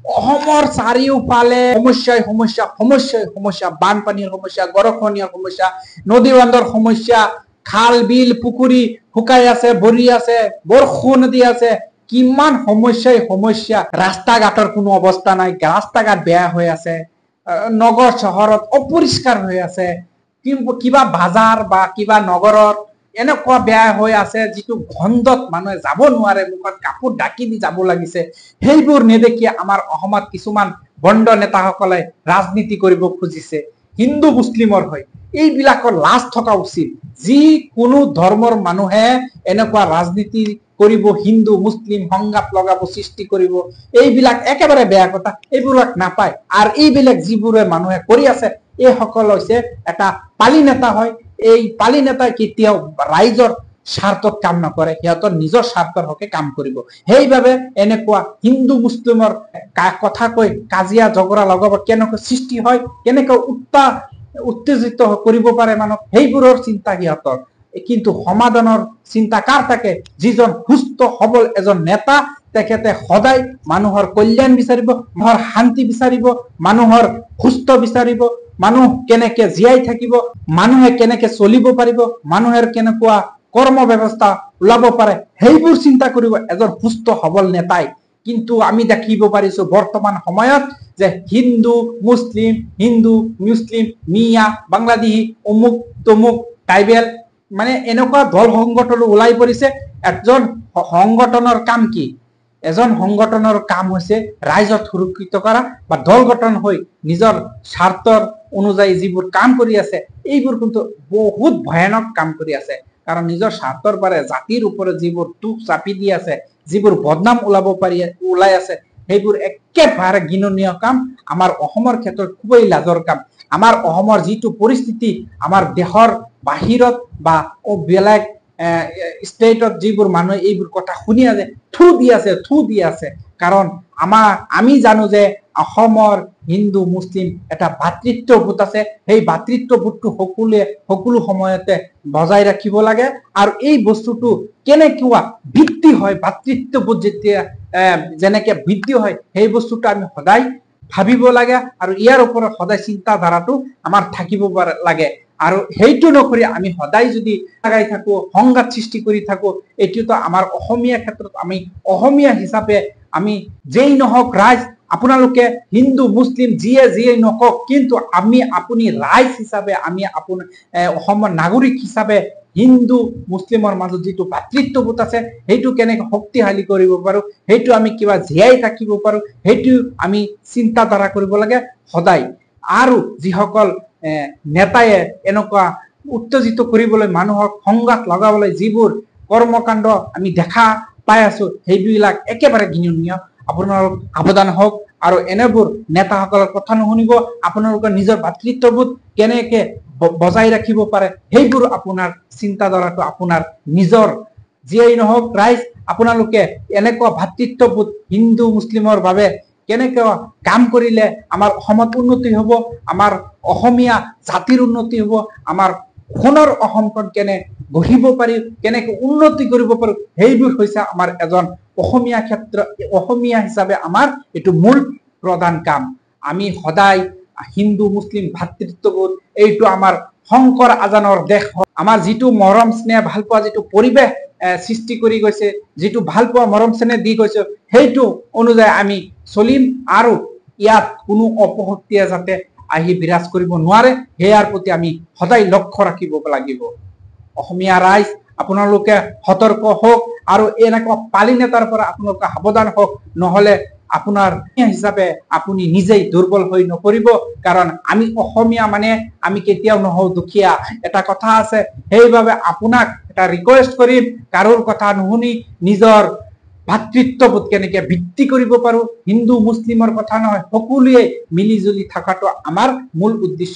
অসমৰ চাৰিওফালে সমস্যা বানপানীৰ সমস্যা, গৰাখহনীয়াৰ সমস্যা, নদী বান্ধৰ সমস্যা, খাল বিল পুখুৰী শুকাই আছে, ভৰি আছে, বৰষুণ দি আছে, কিমান সমস্যা। ৰাস্তা ঘাটৰ কোনো অৱস্থা নাই, ৰাস্তা ঘাট বেয়া হৈ আছে, নগৰ চহৰত অপৰিষ্কাৰ হৈ আছে, কিবা বাজাৰ বা কিবা নগৰত এনেকুৱা বেয়া হৈ আছে যিটো গন্ধত মানুহে যাব নোৱাৰে, মুখত কাপোৰ ঢাকি দি যাব লাগিছে। সেইবোৰ নেদেখি আমাৰ অসমত কিছুমান বণ্ড নেতাসকলে ৰাজনীতি কৰিব খুজিছে হিন্দু মুছলিমৰ হৈ। এইবিলাকৰ লাজ থকা উচিত। যিকোনো ধৰ্মৰ মানুহে এনেকুৱা ৰাজনীতি কৰিব, হিন্দু মুছলিম সংঘাত লগাব, সৃষ্টি কৰিব, এইবিলাক একেবাৰে বেয়া কথা। এইবিলাক নাপায়। আৰু এইবিলাক যিবোৰে মানুহে কৰি আছে, এইসকল হৈছে এটা পালি নেতা হয়। এই পালি নেতাই কেতিয়াও ৰাইজৰ স্বাৰ্থত কাম নকৰে, সিহঁতৰ নিজৰ স্বাৰ্থৰ হকে কাম কৰিব। সেইবাবে এনেকুৱা হিন্দু মুছলিমৰ কথা কৈ কাজিয়া ঝগৰা লগাব কেনেকৈ সৃষ্টি হয়, কেনেকৈ উত্তেজিত কৰিব পাৰে মানুহ, সেইবোৰৰ চিন্তা সিহঁতৰ। কিন্তু সমাধানৰ চিন্তা কাৰ থাকে? যিজন সুস্থ সবল এজন নেতা, তেখেতে সদায় মানুহৰ কল্যাণ বিচাৰিব, মানুহৰ শান্তি বিচাৰিব, মানুহৰ সুস্থ বিচাৰিব, মানুহ কেনেকে জীয়াই থাকিব, মানুহে কেনেকে চলিব পাৰিব, মানুহৰ কেনেকুৱা কৰ্ম ব্যৱস্থা ওলাব পাৰে, সেইবোৰ চিন্তা কৰিব এজন সুস্থ সবল নেতাই। কিন্তু আমি দেখিব পাৰিছো বৰ্তমান সময়ত যে হিন্দু মুছলিম, মিয়া বাংলাদেশী, অমুক তমুক ট্ৰাইবেল, মানে এনেকুৱা দল সংগঠন ওলাই পৰিছে। এজন সংগঠনৰ কাম কি? এজন সংগঠনৰ কাম হৈছে ৰাইজক সুৰক্ষিত কৰা বা দল গঠন হৈ নিজৰ স্বাৰ্থৰ অনুযায়ী যিবোৰ কাম কৰি আছে, এইবোৰ কিন্তু বহুত ভয়ানক কাম কৰি আছে। কাৰণ নিজৰ স্বাৰ্থৰ পাৰে জাতিৰ ওপৰত যিবোৰ দুখ চাপি দি আছে, যিবোৰ বদনাম ওলাই আছে, সেইবোৰ একেবাৰে ঘৃণনীয় কাম। আমাৰ অসমৰ ক্ষেত্ৰত খুবেই লাজৰ কাম। আমাৰ অসমৰ যিটো পৰিস্থিতি, আমাৰ দেশৰ বাহিৰত বা বেলেগ ষ্টেটত যিবোৰ মানুহে এইবোৰ কথা শুনি আছে, থু দি আছে। কাৰণ আমি জানো যে অসমৰ হিন্দু মুছলিম এটা ভাতৃত্ববোধ আছে। সেই ভাতৃত্ববোধটো সকলো সময়তে বজাই ৰাখিব লাগে। আৰু এই বস্তুটো কেনেকুৱা বৃদ্ধি হয়, ভাতৃত্ববোধ যেতিয়া যেনেকে বৃদ্ধি হয়, সেই বস্তুটো আমি সদায় ভাবিব লাগে। আৰু ইয়াৰ ওপৰত সদায় চিন্তাধাৰাটো আমাৰ থাকিব লাগে। আৰু সেইটো নকৰি আমি সদায় যদি লাগাই থাকো, সংঘাত সৃষ্টি কৰি থাকো, এইটোতো আমাৰ অসমীয়া ক্ষেত্ৰত, আমি অসমীয়া হিচাপে আমি যেই নহওক ৰাইজ, আপোনালোকে হিন্দু মুছলিম যিয়ে নকওক, কিন্তু আপুনি ৰাইজ হিচাপে, আমি অসমৰ নাগৰিক হিচাপে হিন্দু মুছলিমৰ মাজত যিটো ভাতৃত্ববোধ আছে, সেইটো কেনেকে শক্তিশালী কৰিব পাৰো, সেইটো আমি কিবা জীয়াই থাকিব পাৰো, সেইটো আমি চিন্তাধাৰা কৰিব লাগে সদায়। আৰু যিসকল নেতায়ে এনেকুৱা উত্তেজিত কৰিবলৈ, মানুহক সংঘাত লগাবলৈ যিবোৰ কৰ্মকাণ্ড আমি দেখা পাই আছো, সেইবিলাক একেবাৰে ঘৃণনীয়। আপোনালোক সাৱধান হওক আৰু এনেবোৰ নেতাসকলৰ কথা নুশুনিব। আপোনালোকৰ নিজৰ ভাতৃত্ববোধ কেনেকে বজাই ৰাখিব পাৰে, সেইবোৰ আপোনাৰ চিন্তাধাৰাটো আপোনাৰ নিজৰ। যিয়েই নহওক ৰাইজ, আপোনালোকে এনেকুৱা ভাতৃত্ববোধ হিন্দু মুছলিমৰ বাবে কেনেকৈ কাম কৰিলে আমাৰ অসমত উন্নতি হব, আমাৰ অসমীয়া জাতিৰ উন্নতি হব, আমাৰ সোণৰ অসমখন কেনে গঢ়িব পাৰি, কেনেকে উন্নতি কৰিব পাৰো, সেইবোৰ হৈছে আমাৰ এজন অসমীয়া হিচাপে আমাৰ এইটো মূল প্ৰধান কাম। আমি সদায় হিন্দু মুছলিম ভাতৃত্ববোধ, এইটো আমাৰ শংকৰ আজানৰ দেশ। আমাৰ যিটো মৰম স্নেহ ভাল পোৱা যিটো পৰিৱেশ সৃষ্টি কৰি গৈছে, যিটো ভাল পোৱা মৰম স্নেহ দি গৈছে, সেইটো অনুযায়ী আমি চলিম। আৰু ইয়াত কোনো অপশক্তিয়ে যাতে আহি বিৰাজ কৰিব নোৱাৰে, সেয়াৰ প্ৰতি আমি সদায় লক্ষ্য ৰাখিব লাগিব। অসমীয়া ৰাইজ, আপোনালোকে সতৰ্ক হওক আৰু এনেকুৱা পালি নেতাৰ পৰা আপোনালোকে সাৱধান হওক, নহলে আপোনাৰ হিচাপে আপুনি নিজেই দুৰ্বল হৈ নপৰিব। কাৰণ আমি অসমীয়া মানে আমি কেতিয়াও নহওঁ দুখীয়া, এটা কথা আছে। সেইবাবে আপোনাক এটা ৰিকুৱেষ্ট কৰিম, কাৰোৰ কথা নুশুনি নিজৰ ভাতৃত্ববোধ কেনেকে বৃদ্ধি কৰিব পাৰো, হিন্দু মুছলিমৰ কথা নহয়, সকলোৱে মিলি জুলি থকাটো আমাৰ মূল উদ্দেশ্য।